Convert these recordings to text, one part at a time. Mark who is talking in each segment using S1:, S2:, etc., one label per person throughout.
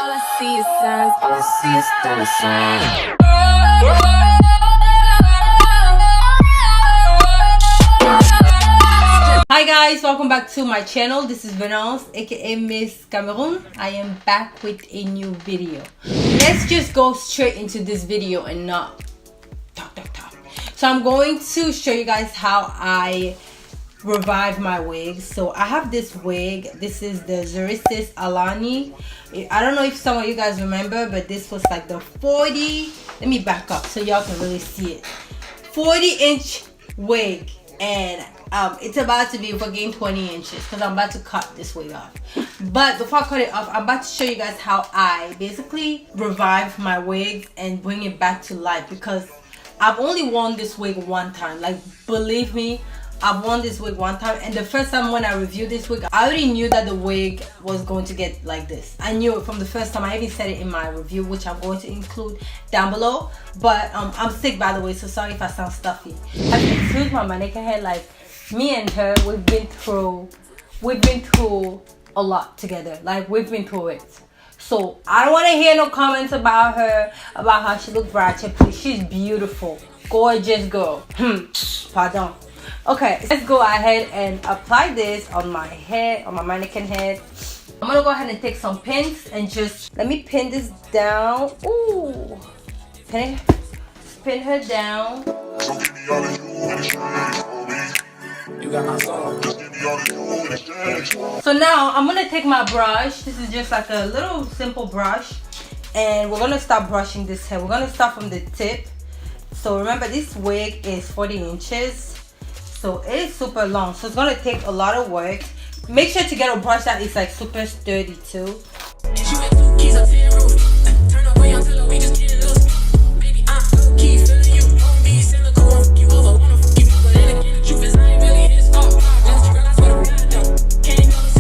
S1: All I see is signs, all I see is dollar signs.
S2: Hi guys, welcome back to my channel. This is Venance, aka Miss.Cameroon. I am back with a new video. Let's just go straight into this video and not talk. So I'm going to show you guys how I revive my wigs. So I have this wig. This is the Zurisis Alani. I don't know if some of you guys remember, but this was like the 40, let me back up so y'all can really see it, 40-inch wig, and it's about to be fucking 20 inches because I'm about to cut this wig off. But before I cut it off, I'm about to show you guys how I basically revive my wigs and bring it back to life, because I've only worn this wig one time. Like, believe me, I've worn this wig one time, and the first time when I reviewed this wig, I already knew that the wig was going to get like this. I knew it from the first time. I even said it in my review, which I'm going to include down below. But I'm sick, by the way, so sorry if I sound stuffy. I've been through my mannequin hair. Like, me and her, we've been through a lot together. Like, we've been through it. So I don't want to hear no comments about her, about how she looks ratchet. Please, she's beautiful, gorgeous girl. Pardon. Okay, let's go ahead and apply this on my head, on my mannequin head. I'm gonna go ahead and take some pins and just let me pin this down. Ooh, pin her down. So now I'm gonna take my brush. This is just like a little simple brush, and we're gonna start brushing this hair. We're gonna start from the tip. So remember, this wig is 40 inches. So it is super long, so it's gonna take a lot of work. Make sure to get a brush that is like super sturdy too.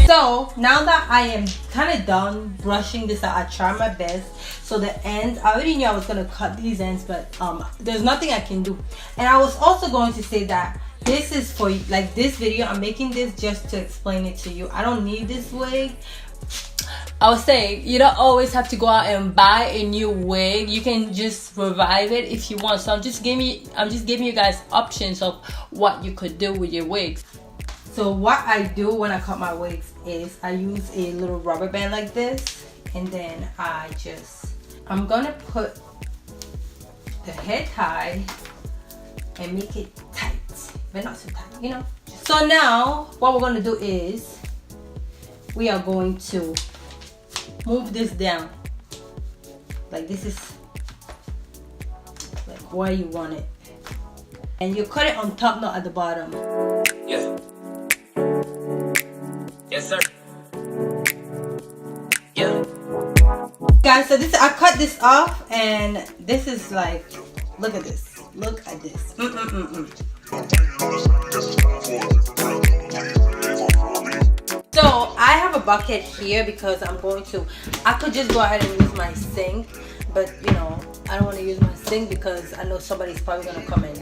S2: So now that I am kind of done brushing this out, I try my best. So the ends, I already knew I was gonna cut these ends, but there's nothing I can do. And I was also going to say that this is for, like, this video, I'm making this just to explain it to you. I don't need this wig. I was saying, you don't always have to go out and buy a new wig. You can just revive it if you want. So I'm just giving you guys options of what you could do with your wigs. So what I do when I cut my wigs is I use a little rubber band like this, and then I'm gonna put the hair tie and make it tight, but not so tight, you know. So now what we're gonna do is we are going to move this down. Like, this is like where you want it, and you cut it on top, not at the bottom.
S3: Yeah. Yes, sir. Yeah.
S2: Guys, so I cut this off, and this is like, look at this. Look at this. So I have a bucket here because I could just go ahead and use my sink, but you know, I don't want to use my sink because I know somebody's probably gonna come and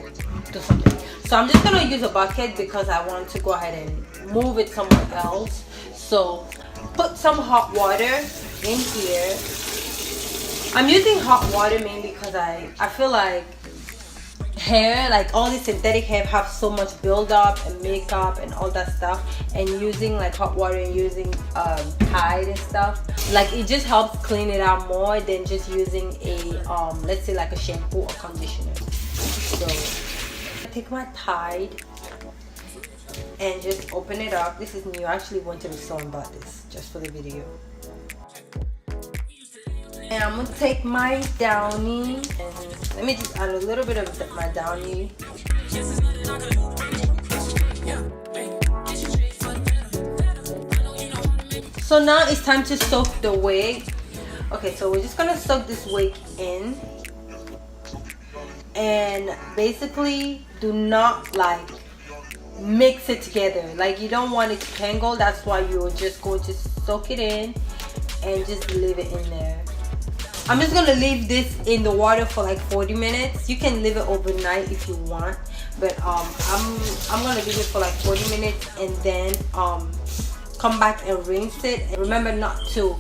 S2: do something. So I'm just gonna use a bucket because I want to go ahead and move it somewhere else. So put some hot water in here. I'm using hot water mainly because I feel like hair, like all this synthetic hair, have so much build-up and makeup and all that stuff, and using like hot water and using Tide and stuff, like, it just helps clean it out more than just using a let's say like a shampoo or conditioner. So I take my Tide and just open it up. This is new. I actually went to the store and bought this just for the video. And I'm gonna take my Downy, and let me just add a little bit of my Downy. So now it's time to soak the wig. Okay, so we're just gonna soak this wig in, and basically do not like mix it together. Like, you don't want it to tangle. That's why you're just going to soak it in and just leave it in there. I'm just gonna leave this in the water for like 40 minutes. You can leave it overnight if you want, but I'm gonna leave it for like 40 minutes and then come back and rinse it. And remember not to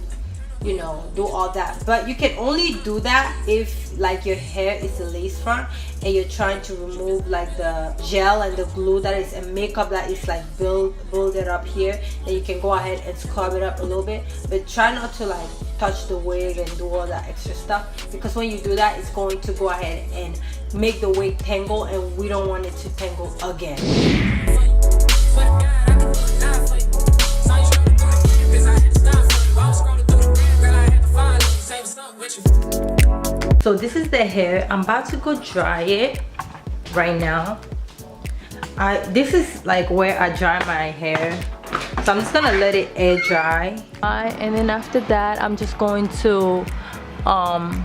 S2: you know, do all that. But you can only do that if like your hair is a lace front and you're trying to remove like the gel and the glue that is and makeup that is like build it up here. Then you can go ahead and scrub it up a little bit, but try not to like touch the wig and do all that extra stuff, because when you do that, it's going to go ahead and make the wig tangle, and we don't want it to tangle again. So this is the hair. I'm about to go dry it right now. This is like where I dry my hair, so I'm just gonna let it air dry. And then after that, I'm just going to I'm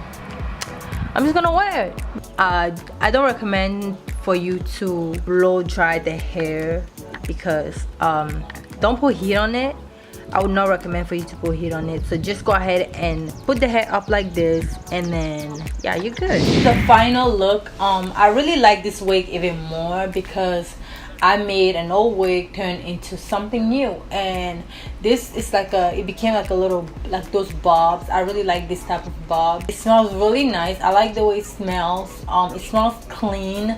S2: just gonna wear it. I don't recommend for you to blow dry the hair, because don't put heat on it. I would not recommend for you to put heat on it. So just go ahead and put the hair up like this, and then yeah, you're good. The final look, I really like this wig even more because I made an old wig turn into something new, and this is like it became like a little, like those bobs. I really like this type of bob. It smells really nice. I like the way it smells. It smells clean.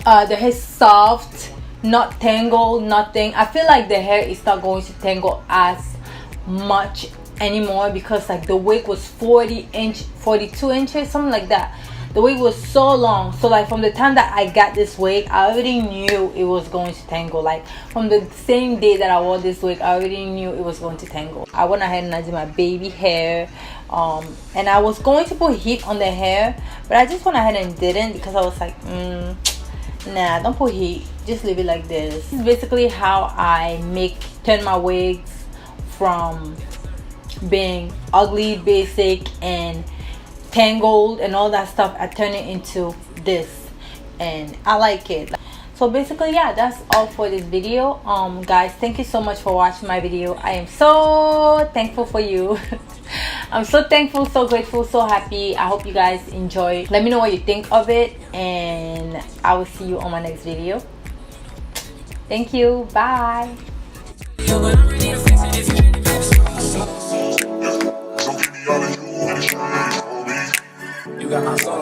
S2: The hair is soft, not tangled, nothing. I feel like the hair is not going to tangle as much anymore, because like the wig was 42 inches, something like that. The wig was so long, so like from the time that I got this wig, I already knew it was going to tangle. Like from the same day that I wore this wig, I already knew it was going to tangle. I went ahead and I did my baby hair, and I was going to put heat on the hair, but I just went ahead and didn't, because I was like, nah, don't put heat, just leave it like this. This is basically how I turn my wigs from being ugly, basic, and tangled and all that stuff. I turn it into this, and I like it. So basically, yeah, that's all for this video. Guys, thank you so much for watching my video. I am so thankful for you. I'm so thankful, so grateful, so happy. I hope you guys enjoy. Let me know what you think of it, and I will see you on my next video. Thank you. Bye.
S3: You got my soul.